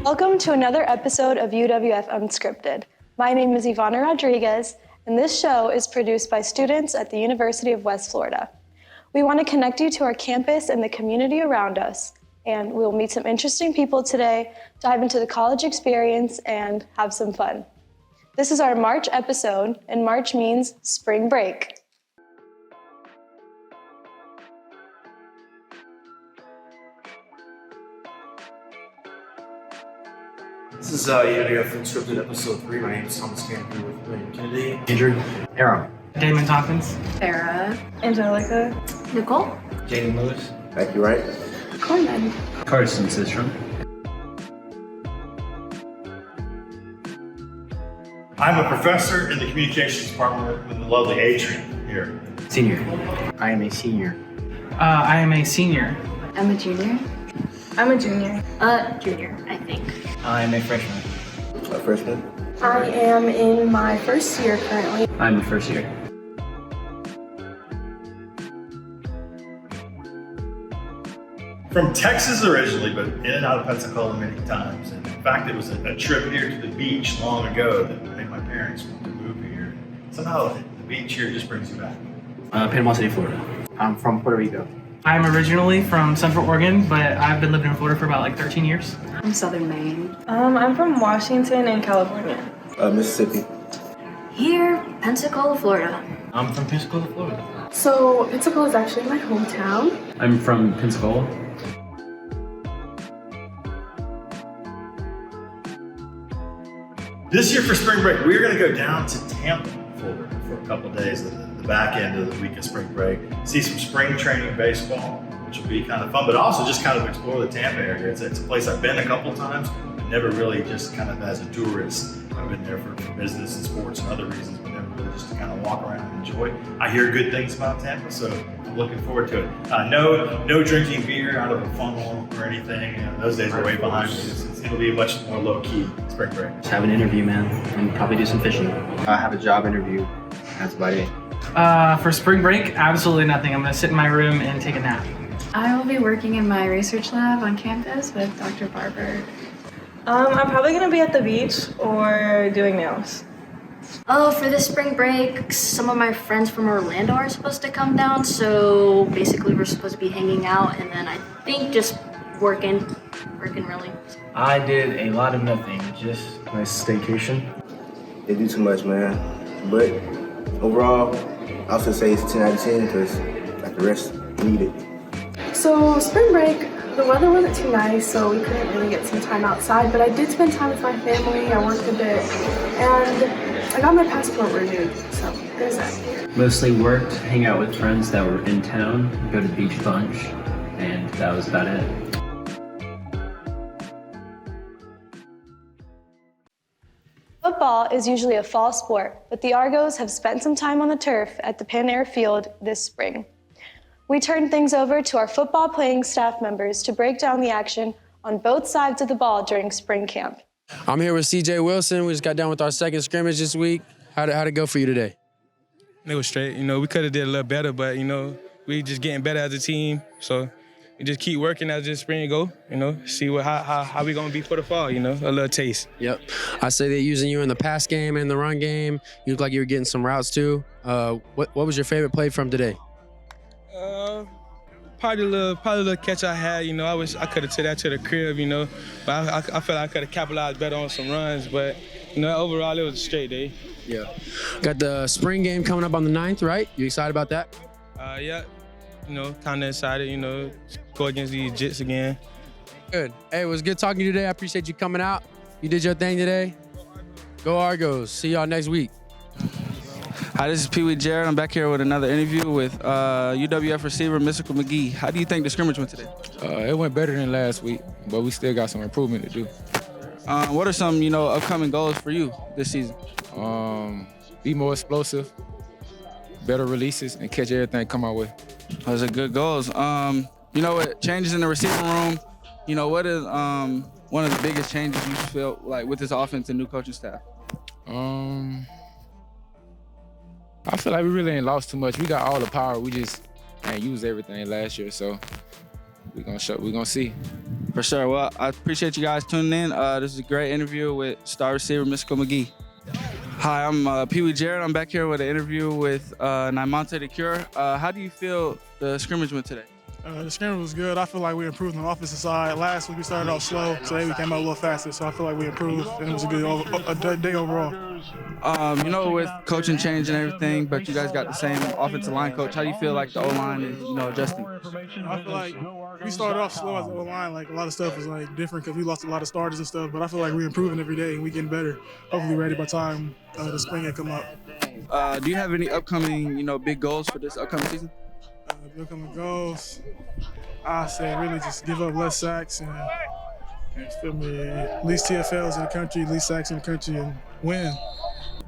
Welcome to another episode of UWF Unscripted. My name is Ivana Rodriguez, and this show is produced by students at the University of West Florida. We want to connect you to our campus and the community around us, and we'll meet some interesting people today, dive into the college experience, and have some fun. This is our March episode, and March means spring break. This is UWF Unscripted episode 3. My name is Thomas Campbell with William Kennedy. Andrew. Aaron. Damon Tompkins. Sarah. Angelica. Nicole. Jaden Lewis. Becky Wright. Coleman. Carson Sistrom. I'm a professor in the Communications Department with the lovely Adrian here. Senior. I am a senior. I am a senior. I'm a junior. I'm a junior. Junior, I think. I am a freshman. A freshman. I am in my first year currently. I'm a first year. From Texas originally, but in and out of Pensacola many times. And in fact, it was a trip here to the beach long ago that made my parents want to move here. Somehow the beach here just brings you back. Panama City, Florida. I'm from Puerto Rico. I'm originally from Central Oregon, but I've been living in Florida for about 13 years. I'm Southern Maine. I'm from Washington and California. Mississippi. Here, Pensacola, Florida. I'm from Pensacola, Florida. So Pensacola is actually my hometown. I'm from Pensacola. This year for spring break, we're going to go down to Tampa, Florida for a couple of days, the back end of the week of spring break, see some spring training baseball, which will be kind of fun, but also just kind of explore the Tampa area. It's a place I've been a couple times, but never really just kind of as a tourist. I've been there for business and sports and other reasons, but never really just to kind of walk around and enjoy. I hear good things about Tampa, so I'm looking forward to it. No drinking beer out of a funnel or anything. Those days are way behind me. It'll be a much more low-key spring break. Just have an interview, man, and probably do some fishing. I have a job interview. That's about it. For spring break, absolutely nothing. I'm gonna sit in my room and take a nap. I will be working in my research lab on campus with Dr. Barber. I'm probably gonna be at the beach or doing nails. Oh, for this spring break, some of my friends from Orlando are supposed to come down, so basically we're supposed to be hanging out and then I think just working really. I did a lot of nothing, just Nice staycation. They do too much, man. But overall, I also say it's 10 out of 10 because like the rest need it. So spring break, the weather wasn't too nice, so we couldn't really get some time outside, but I did spend time with my family. I worked a bit, and I got my passport renewed, so there's that. mostly worked, hang out with friends that were in town, go to the beach bunch, and that was about it. Football is usually a fall sport, but the Argos have spent some time on the turf at the Pan Air Field this spring. We turned things over to our football playing staff members to break down the action on both sides of the ball during spring camp. I'm here with CJ Wilson. We just got done with our second scrimmage this week. How'd it go for you today? It was straight. We could have did a little better, but, we just getting better as a team. So we just keep working as the spring go, see how we going to be for the fall, a little taste. Yep. I say they're using you in the pass game and the run game. You look like you were getting some routes too. What was your favorite play from today? Probably a little catch I had, I could have took that to the crib, but I felt like I could have capitalized better on some runs, but, overall it was a straight day. Yeah. Got the spring game coming up on the 9th, right? You excited about that? Yeah, kind of excited, go against these Jits again. Good. Hey, it was good talking to you today. I appreciate you coming out. You did your thing today. Go Argos. See y'all next week. Hi, this is Pee Wee Jared. I'm back here with another interview with UWF receiver Mystical McGee. How do you think the scrimmage went today? It went better than last week, but we still got some improvement to do. What are some, upcoming goals for you this season? Be more explosive, better releases, and catch everything come our way. Those are good goals. With changes in the receiving room, what is one of the biggest changes you felt like with this offense and new coaching staff? I feel like we really ain't lost too much. We got all the power. We just ain't used everything last year, so we're gonna see. For sure. Well, I appreciate you guys tuning in. This is a great interview with star receiver Mystical McGee. Hi, I'm Pee Wee Jarrett. I'm back here with an interview with Naimonte DeCure. How do you feel the scrimmage went today? The scrimmage was good. I feel like we improved on the offensive side. Last week we started off slow. Today we came out a little faster, so I feel like we improved, and it was a good day overall. You know, with coaching change and everything, but you guys got the same offensive line coach. How do you feel like the O-line is, adjusting? I feel like we started off slow as the O-line. Like, a lot of stuff was like different because we lost a lot of starters and stuff, but I feel like we're improving every day and we getting better. Hopefully ready by the time the spring game come up. Do you have any upcoming, big goals for this upcoming season? The upcoming goals, I say really just give up less sacks and feel me, least TFLs in the country, least sacks in the country, and win.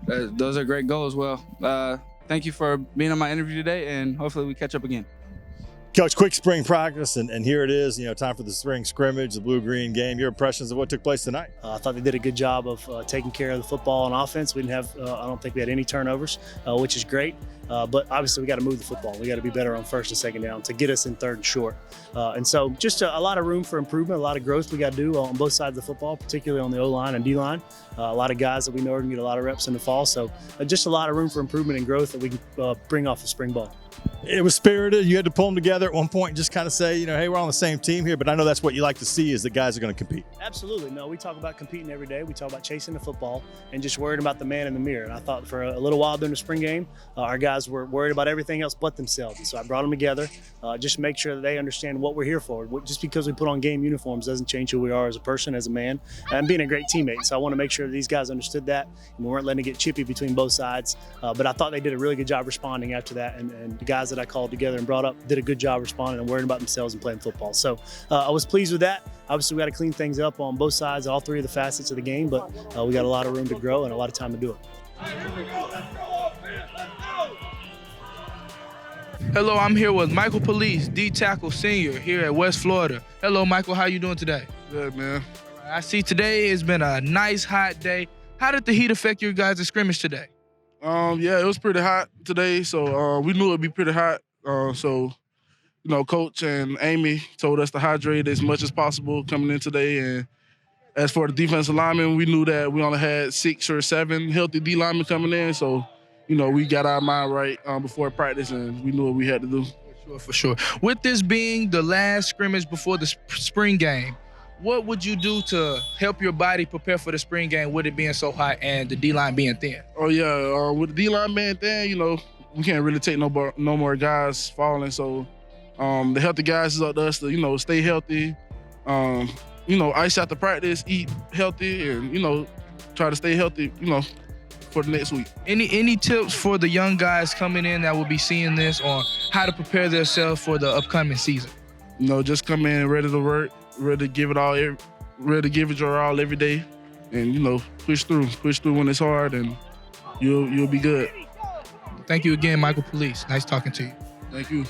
Those are great goals. Well, thank you for being on my interview today, and hopefully we catch up again. Coach, quick spring practice, and here it is, time for the spring scrimmage, the blue-green game. Your impressions of what took place tonight? I thought they did a good job of taking care of the football on offense. We didn't have, I don't think we had any turnovers, which is great. But obviously we got to move the football. We got to be better on first and second down to get us in third and short. And so just a lot of room for improvement, a lot of growth we got to do on both sides of the football, particularly on the O-line and D-line. A lot of guys that we know are going to get a lot of reps in the fall. So just a lot of room for improvement and growth that we can bring off the spring ball. It was spirited. You had to pull them together at one point and just kind of say, hey, we're on the same team here. But I know that's what you like to see is that guys are going to compete. Absolutely. No, we talk about competing every day. We talk about chasing the football and just worried about the man in the mirror. And I thought for a little while during the spring game, our guys were worried about everything else but themselves. And so I brought them together, just to make sure that they understand what we're here for. Just because we put on game uniforms doesn't change who we are as a person, as a man, and being a great teammate. So I want to make sure that these guys understood that and we weren't letting it get chippy between both sides. But I thought they did a really good job responding after that. And the guys that I called together and brought up did a good job responding and worrying about themselves and playing football. So I was pleased with that. Obviously, we got to clean things up on both sides, all three of the facets of the game, but we got a lot of room to grow and a lot of time to do it. Hello, I'm here with Michael Police, D-Tackle Senior here at West Florida. Hello, Michael. How you doing today? Good, man. I see today has been a nice, hot day. How did the heat affect your guys' scrimmage today? Yeah, it was pretty hot today, so we knew it'd be pretty hot. So, Coach and Amy told us to hydrate as much as possible coming in today. And as for the defensive linemen, we knew that we only had 6 or 7 healthy D linemen coming in. So, we got our mind right before practice, and we knew what we had to do. For sure. With this being the last scrimmage before the spring game, what would you do to help your body prepare for the spring game with it being so hot and the D-line being thin? Oh, yeah. With the D-line being thin, we can't really take no more guys falling. So the healthy guys is up to us to, stay healthy, ice out the practice, eat healthy, and, try to stay healthy, for the next week. Any tips for the young guys coming in that will be seeing this on how to prepare themselves for the upcoming season? Just come in ready to work, ready to give it all, ready to give it your all every day, and, push through when it's hard, and you'll be good. Thank you again, Michael Police. Nice talking to you. Thank you.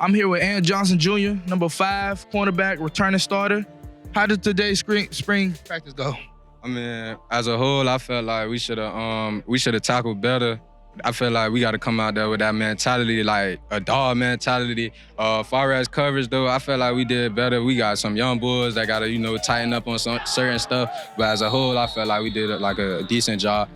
I'm here with Ant Johnson Jr., number 5, cornerback, returning starter. How did today's spring practice go? I mean, as a whole, I felt like we should have tackled better. I feel like we got to come out there with that mentality, like a dog mentality. Far as coverage, though, I feel like we did better. We got some young boys that got to, tighten up on some certain stuff. But as a whole, I felt like we did a decent job.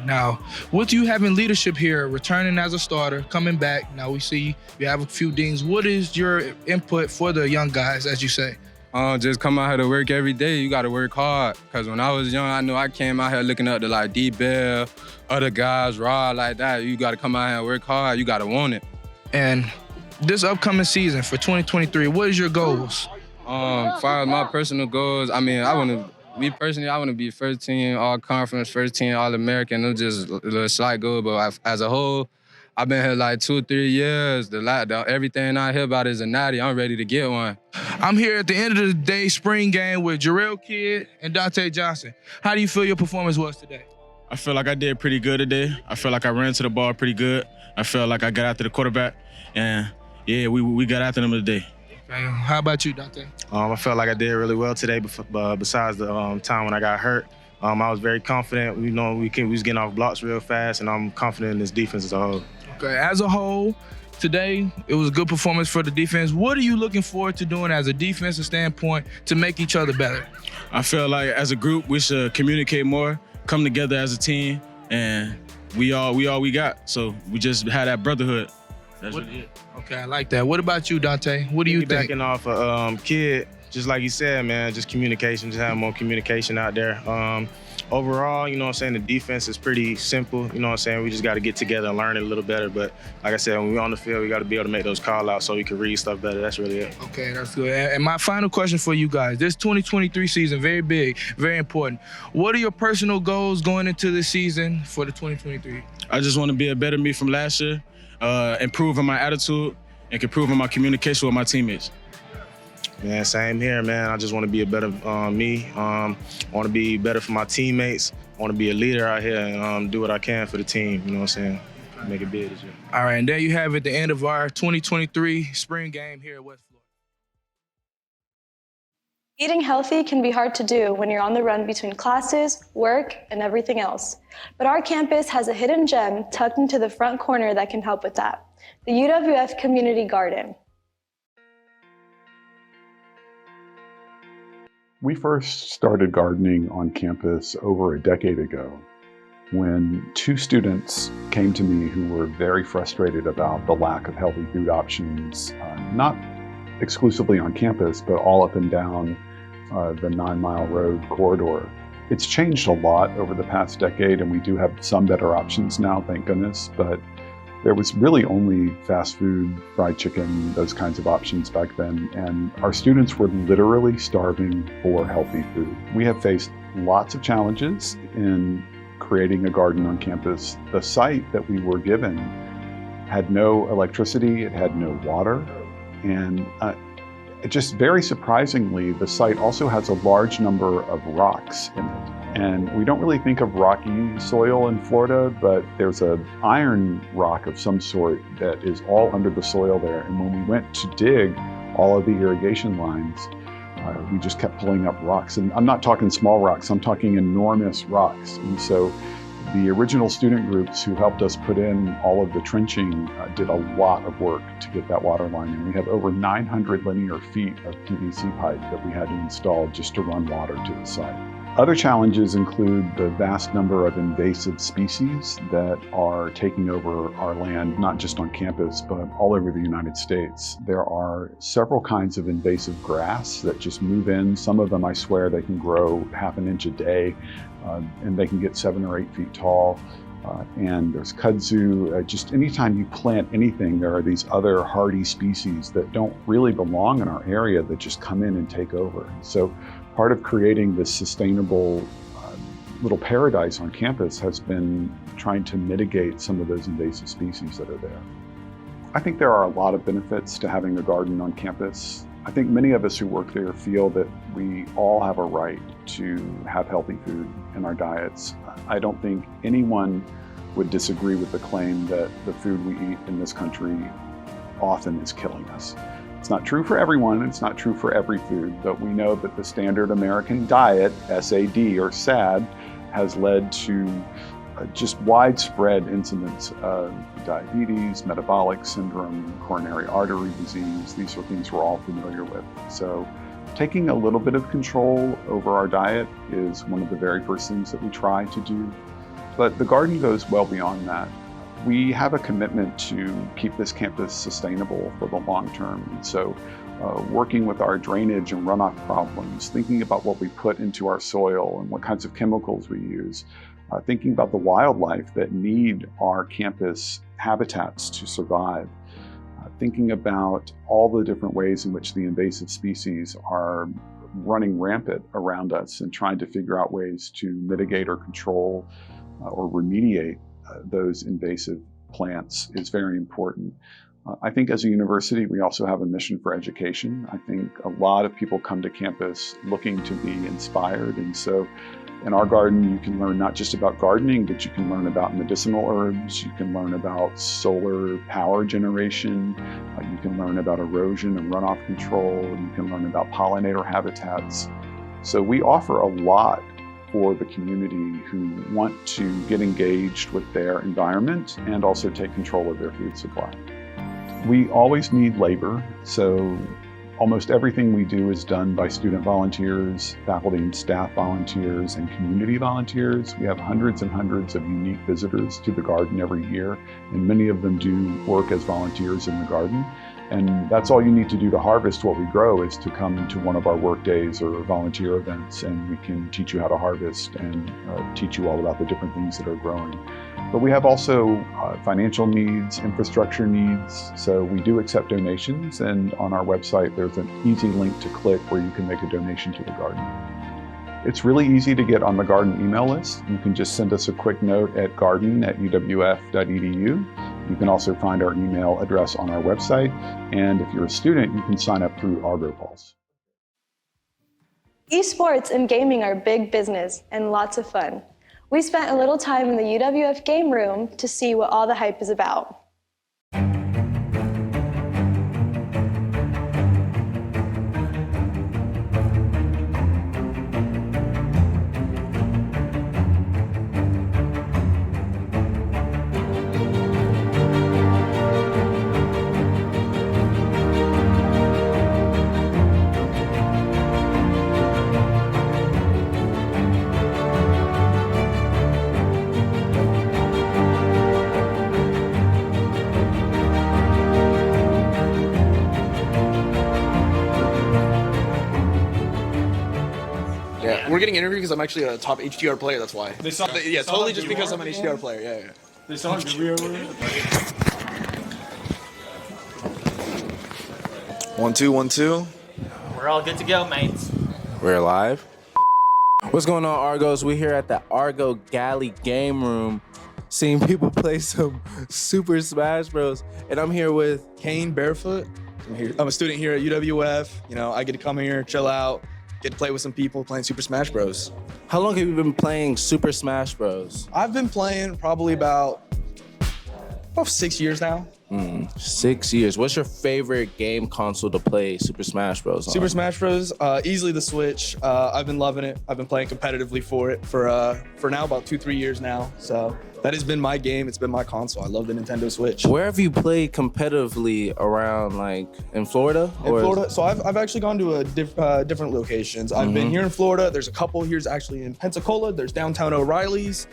Now, with you having leadership here, returning as a starter, coming back, now we see you have a few dings. What is your input for the young guys, as you say? Just come out here to work every day. You got to work hard. Because when I was young, I know I came out here looking up to D-Bell, other guys, Rod, like that. You got to come out here and work hard. You got to want it. And this upcoming season for 2023, what is your goals? As far as my personal goals, I mean, I want to be first team all-conference, first team all-American. It's just a little slight goal, but as a whole, I've been here like 2 or 3 years. Everything I hear about is a natty. I'm ready to get one. I'm here at the end of the day spring game with Jarrell Kidd and Dante Johnson. How do you feel your performance was today? I feel like I did pretty good today. I feel like I ran to the ball pretty good. I felt like I got after the quarterback. And, yeah, we got after them today. Okay. How about you, Dante? I felt like I did really well today, besides the time when I got hurt. I was very confident. We was getting off blocks real fast, and I'm confident in this defense as a whole. Okay, as a whole, today. It was a good performance for the defense. What are you looking forward to doing as a defensive standpoint to make each other better? I feel like as a group, we should communicate more, come together as a team, and we all we got. So we just had that brotherhood. That's really it. Okay, I like that. What about you, Dante? What do you think? Backing off Kid, just like you said, man, just communication, just having more communication out there. Overall, you know what I'm saying, the defense is pretty simple. You know what I'm saying, we just got to get together and learn it a little better. But like I said, when we're on the field, we got to be able to make those call outs so we can read stuff better. That's really it. Okay, that's good. And my final question for you guys, this 2023 season, very big, very important. What are your personal goals going into this season for the 2023? I just want to be a better me from last year, improving my attitude, and improving my communication with my teammates. Man, same here, man. I just want to be a better me. I want to be better for my teammates. I want to be a leader out here and do what I can for the team. You know what I'm saying? Make it big this year. All right, and there you have it, the end of our 2023 spring game here at West Florida. Eating healthy can be hard to do when you're on the run between classes, work, and everything else. But our campus has a hidden gem tucked into the front corner that can help with that, the UWF Community Garden. We first started gardening on campus over a decade ago when two students came to me who were very frustrated about the lack of healthy food options, not exclusively on campus, but all up and down the 9-mile road corridor. It's changed a lot over the past decade, and we do have some better options now, thank goodness, but there was really only fast food, fried chicken, those kinds of options back then, and our students were literally starving for healthy food. We have faced lots of challenges in creating a garden on campus. The site that we were given had no electricity, it had no water, and just very surprisingly, the site also has a large number of rocks in it. And we don't really think of rocky soil in Florida, but there's an iron rock of some sort that is all under the soil there. And when we went to dig all of the irrigation lines, we just kept pulling up rocks. And I'm not talking small rocks, I'm talking enormous rocks. And so the original student groups who helped us put in all of the trenching did a lot of work to get that water line in. We have over 900 linear feet of PVC pipe that we had to install just to run water to the site. Other challenges include the vast number of invasive species that are taking over our land, not just on campus, but all over the United States. There are several kinds of invasive grass that just move in. Some of them, I swear, they can grow half an inch a day, and they can get 7 or 8 feet tall. And there's kudzu. Just anytime you plant anything, there are these other hardy species that don't really belong in our area that just come in and take over. So part of creating this sustainable little paradise on campus has been trying to mitigate some of those invasive species that are there. I think there are a lot of benefits to having a garden on campus. I think many of us who work there feel that we all have a right to have healthy food in our diets. I don't think anyone would disagree with the claim that the food we eat in this country often is killing us. It's not true for everyone, it's not true for every food, but we know that the standard American diet, SAD or SAD, has led to just widespread incidents of diabetes, metabolic syndrome, coronary artery disease. These are things we're all familiar with. So taking a little bit of control over our diet is one of the very first things that we try to do. But the garden goes well beyond that. We have a commitment to keep this campus sustainable for the long term. And so working with our drainage and runoff problems, thinking about what we put into our soil and what kinds of chemicals we use, thinking about the wildlife that need our campus habitats to survive, thinking about all the different ways in which the invasive species are running rampant around us and trying to figure out ways to mitigate or control or remediate those invasive plants is very important. I think as a university, we also have a mission for education. I think a lot of people come to campus looking to be inspired. And so in our garden, you can learn not just about gardening, but you can learn about medicinal herbs. You can learn about solar power generation. You can learn about erosion and runoff control. You can learn about pollinator habitats. So we offer a lot for the community who want to get engaged with their environment and also take control of their food supply. We always need labor, so almost everything we do is done by student volunteers, faculty and staff volunteers, and community volunteers. We have hundreds and hundreds of unique visitors to the garden every year, and many of them do work as volunteers in the garden. And that's all you need to do to harvest what we grow, is to come to one of our work days or volunteer events, and we can teach you how to harvest and teach you all about the different things that are growing. But we have also financial needs, infrastructure needs, so we do accept donations, and on our website there's an easy link to click where you can make a donation to the garden. It's really easy to get on the garden email list. You can just send us a quick note at garden@uwf.edu. You can also find our email address on our website, and if you're a student, you can sign up through Argo Pulse. Esports and gaming are big business and lots of fun. We spent a little time in the UWF game room to see what all the hype is about. Yeah, we're getting interviewed because I'm actually a top HDR player, that's why. Yeah, totally just because I'm an HDR player, yeah. They saw you. 1 2 1 2. We're all good to go, mates. We're live. What's going on, Argos? We're here at the Argo Galley Game Room, seeing people play some Super Smash Bros. And I'm here with Kane Barefoot. I'm a student here at UWF. You know, I get to come here, chill out, get to play with some people playing Super Smash Bros. How long have you been playing Super Smash Bros? I've been playing probably about 6 years now. 6 years. What's your favorite game console to play Super Smash Bros on? Super Smash Bros. Easily the Switch. I've been loving it. I've been playing competitively for it for now about 2-3 years now. So that has been my game. It's been my console. I love the Nintendo Switch. Where have you played competitively around, like in Florida? In Florida, so I've actually gone to different locations. I've been here in Florida. There's a couple here's actually in Pensacola. There's downtown O'Reilly's.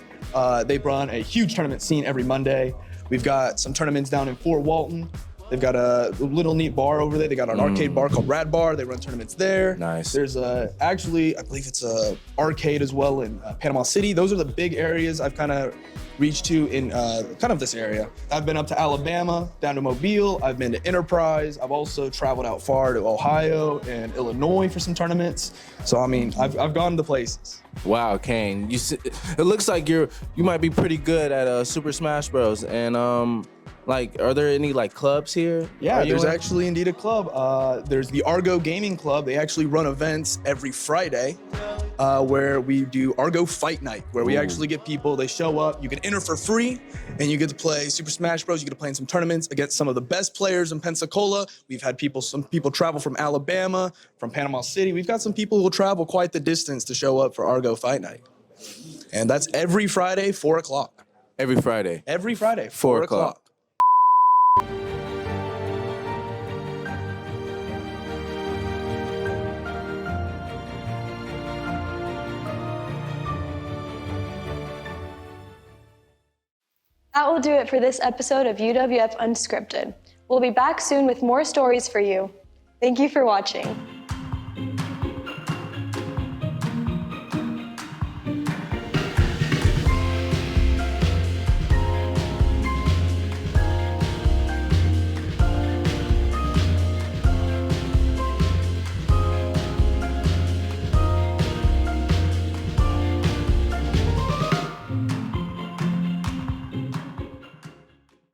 They run a huge tournament scene every Monday. We've got some tournaments down in Fort Walton. They've got a little neat bar over there. They got an arcade bar called Rad Bar. They run tournaments there. Nice. There's actually, I believe it's a arcade as well in Panama City. Those are the big areas I've kind of reached to in kind of this area. I've been up to Alabama, down to Mobile. I've been to Enterprise. I've also traveled out far to Ohio and Illinois for some tournaments. So I mean, I've gone to places. Wow, Kane, it looks like you might be pretty good at Super Smash Bros. And like, are there any like clubs here? Yeah, there's actually indeed a club. There's the Argo Gaming Club. They actually run events every Friday where we do Argo Fight Night, where we actually get people, they show up, you can enter for free, and you get to play Super Smash Bros. You get to play in some tournaments against some of the best players in Pensacola. We've had some people travel from Alabama, from Panama City. We've got some people who will travel quite the distance to show up for Argo Fight Night. And that's every Friday, 4 o'clock. Every Friday? Every Friday, 4 o'clock. That will do it for this episode of UWF Unscripted. We'll be back soon with more stories for you. Thank you for watching.